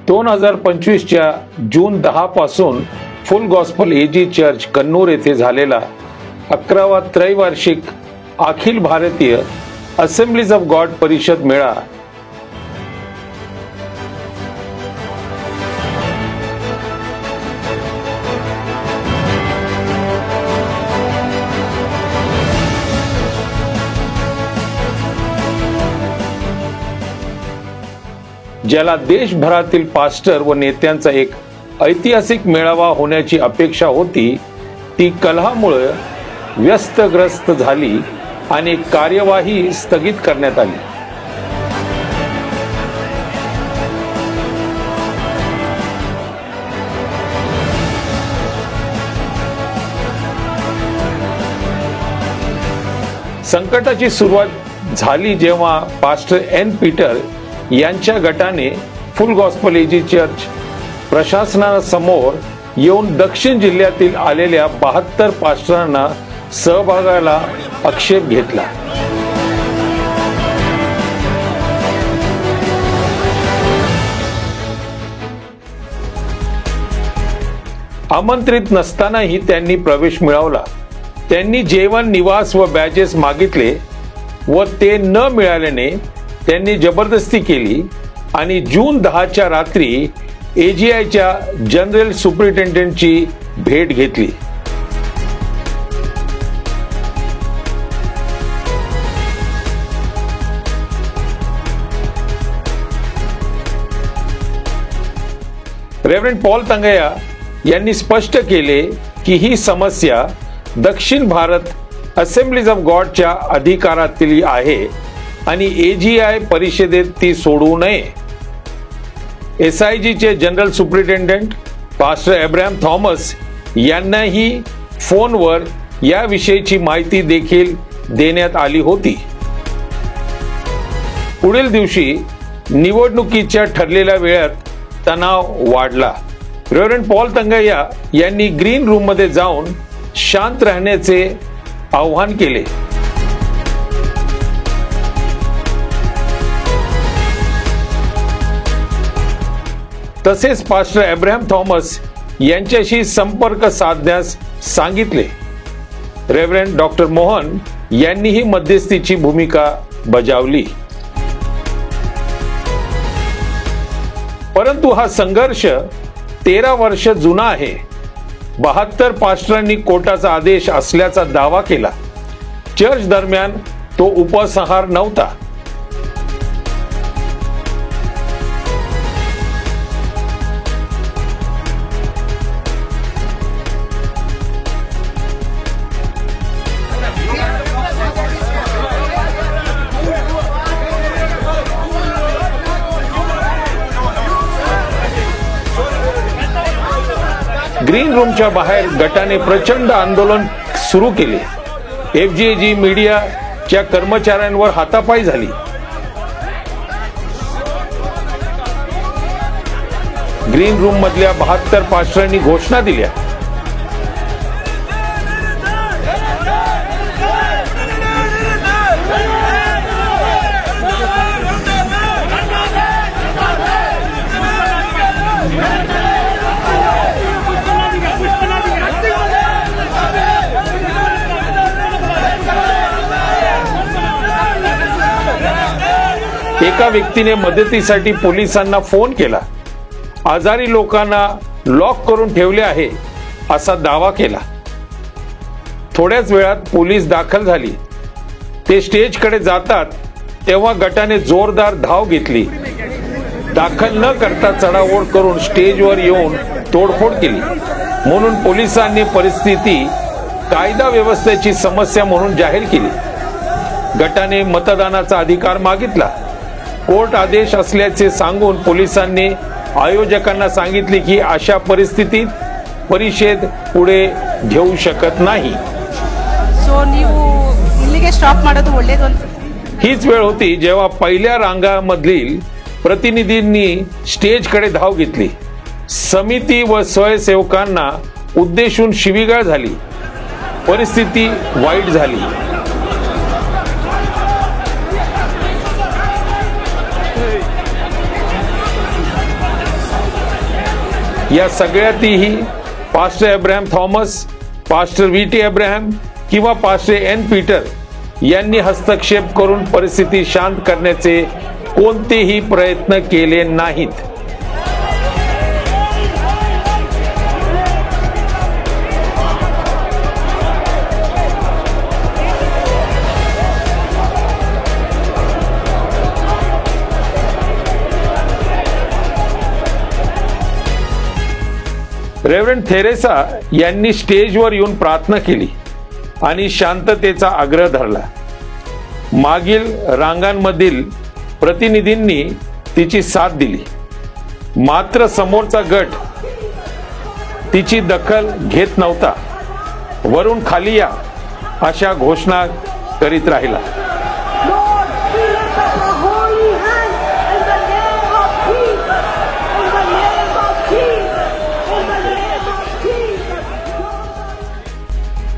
2025च्या जून 10 पासून फुल gospel AG church Kannur येथे झालेला 11वा त्रैवार्षिक Akhil Bharatiya assemblies of God परिषद मेळा ज्याला देशभरातील पास्टर व नेत्यांचा एक ऐतिहासिक मेळावा होण्याची अपेक्षा होती, ती कलहामुळे व्यस्तग्रस्त झाली आणि कार्यवाही स्थगित करण्यात आली. संकटाची सुरुवात झाली जेव्हा पास्टर एन पीटर यांच्या गटाने फुल गॉस्पल एजी चर्च प्रशासनासमोर येऊन दक्षिण जिल्ह्यातील आलेल्या 72 पास्टरांना सहभागाला आक्षेप घेतला. आमंत्रित नसतानाही त्यांनी प्रवेश मिळवला. त्यांनी जेवण, निवास व बॅजेस मागितले व ते न मिळाल्याने त्यांनी जबरदस्ती केली आणि जून 10च्या रात्री एजीआयच्या जनरल सुपरिटेंडेंटची भेट घेतली. रेव्हरंड पॉल तंगया यांनी स्पष्ट केले की ही समस्या दक्षिण भारत असेंब्लीज ऑफ गॉडच्या अधिकारातील आहे आणि एजीआय परिषदेत ती सोडवू नये. एसआयजीचे general superintendent pastor Abraham Thomas यांनाही फोनवर याविषयीची माहिती देखील देण्यात आली होती. पुढील दिवशी निवडणुकीच्या ठरलेल्या वेळात तणाव वाढला. रेव्हरंड पॉल तंगया यांनी ग्रीन रूम मध्ये जाऊन शांत राहण्याचे आवाहन केले. तसेच पास्टर अब्राहम थॉमस यांच्याशी संपर्क साधण्यास सांगितले. रेव्हरंड डॉक्टर मोहन यांनीही मध्यस्थीची भूमिका बजावली. परंतु हा संघर्ष 13 वर्ष जुना आहे. 72 पास्टरांनी कोर्टाचा आदेश असल्याचा दावा केला. चर्च दरम्यान तो उपसंहार नव्हता. ग्रीन रूमच्या बाहेर गटाने प्रचंड आंदोलन सुरू केले. एफजीएजी मीडियाच्या कर्मचाऱ्यांवर हातापाई झाली. ग्रीन रूम मधल्या 72 पास्टरांनी घोषणा दिल्या. एका व्यक्तीने मदतीसाठी पोलिसांना फोन केला. आजारी लोकांना लॉक करून ठेवले आहे असा दावा केला. थोड्याच वेळात पोलीस दाखल झाली. ते स्टेजकडे जातात तेव्हा गटाने जोरदार धाव घेतली. दाखल न करता चढाओढ करून स्टेजवर येऊन तोडफोड केली. म्हणून पोलिसांनी परिस्थिती कायदा व्यवस्थेची समस्या म्हणून जाहीर केली. गटाने मतदानाचा अधिकार मागितला. कोर्ट आदेश असल्याचे सांगून पोलिसांनी आयोजकांना सांगितले की अशा परिस्थितीत परिषद पुढे घेऊ शकत नाही. हीच वेळ होती जेव्हा पहिल्या रांगामधील प्रतिनिधींनी स्टेजकडे धाव घेतली. समिती व स्वयंसेवकांना उद्देशून शिवीगाळ झाली. परिस्थिती वाईट झाली. या सगळ्यातही pastor Abraham Thomas, pastor VT. Abraham किंवा पास्टर एन. पीटर यांनी हस्तक्षेप करून परिस्थिती शांत करण्याचे कोणतेही प्रयत्न केले नाहीत. रेव्हरंड थेरेसा यांनी स्टेजवर येऊन प्रार्थना केली आणि शांततेचा आग्रह धरला. मागील रांगांमधील प्रतिनिधींनी तिची साथ दिली, मात्र समोरचा गट तिची दखल घेत नव्हता. वरून खाली या अशा घोषणा करीत राहिला.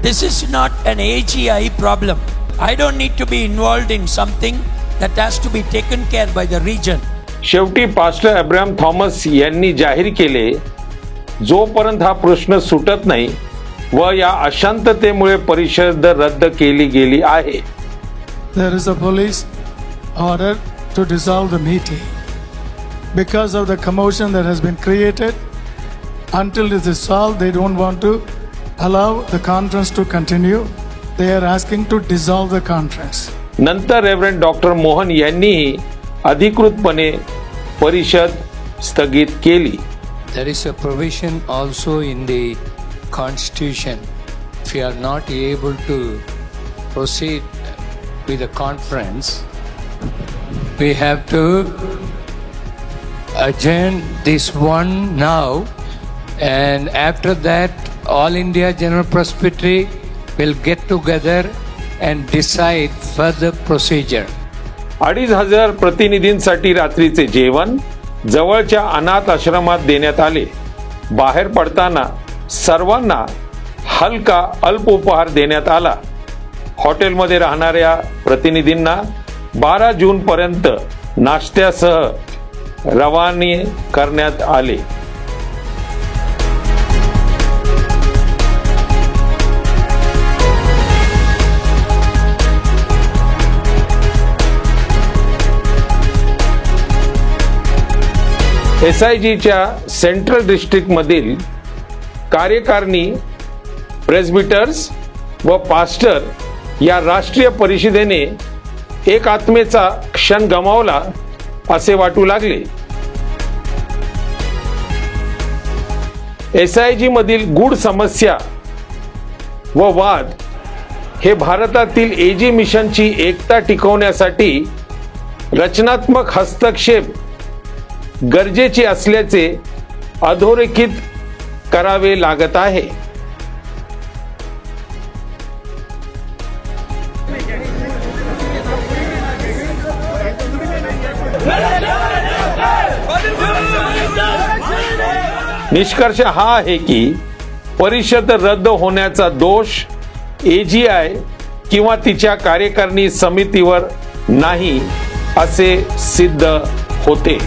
This is not an AGI problem. I don't need to be involved in something that has to be taken care by the region. शेवटी पास्टर अब्राहम थॉमस यांनी जाहीर केले, जोपर्यंत हा प्रश्न सुटत नाही व या अशांततेमुळे परिषद रद्द केली गेली आहे. There is a police order to dissolve the meeting because of the commotion that has been created. Until this is solved, they don't want to allow the conference to continue. They are asking to dissolve the conference. नंतर reverend doctor Mohan यांनी अधिकृतपणे परिषद स्थगित केली. There is a provision also in the Constitution. If you are not able to proceed with the conference, we have to adjourn this one now, and after that All India General Presbytery will get together and decide further procedure. 2,500 प्रतिनिधींसाठी रात्रीचे जेवण जवळच्या अनाथ आश्रमात देण्यात आले. बाहेर पडताना सर्वांना हलका अल्प उपहार देण्यात आला. हॉटेलमध्ये राहणाऱ्या प्रतिनिधींना 12 जून पर्यंत नाश्त्यासह रवाने करण्यात आले. SIGच्या सेंट्रल डिस्ट्रिक्ट मधील कार्यकारिणी, प्रेस्बिटर्स व पास्टर या राष्ट्रीय परिषदेने एक आत्मेचा क्षण गमावला असे वाटू लागले. SIG मधील गूढ समस्या व वाद हे भारतातील AG मिशनची एकता टिकवण्यासाठी रचनात्मक हस्तक्षेप गरजेचे असल्याचे अधोरेखित करावे लागत आहे. निष्कर्ष हा आहे की परिषद रद्द होण्याचा दोष AGI किंवा तिच्या कार्यकारिणी समितीवर नाही असे सिद्ध होते.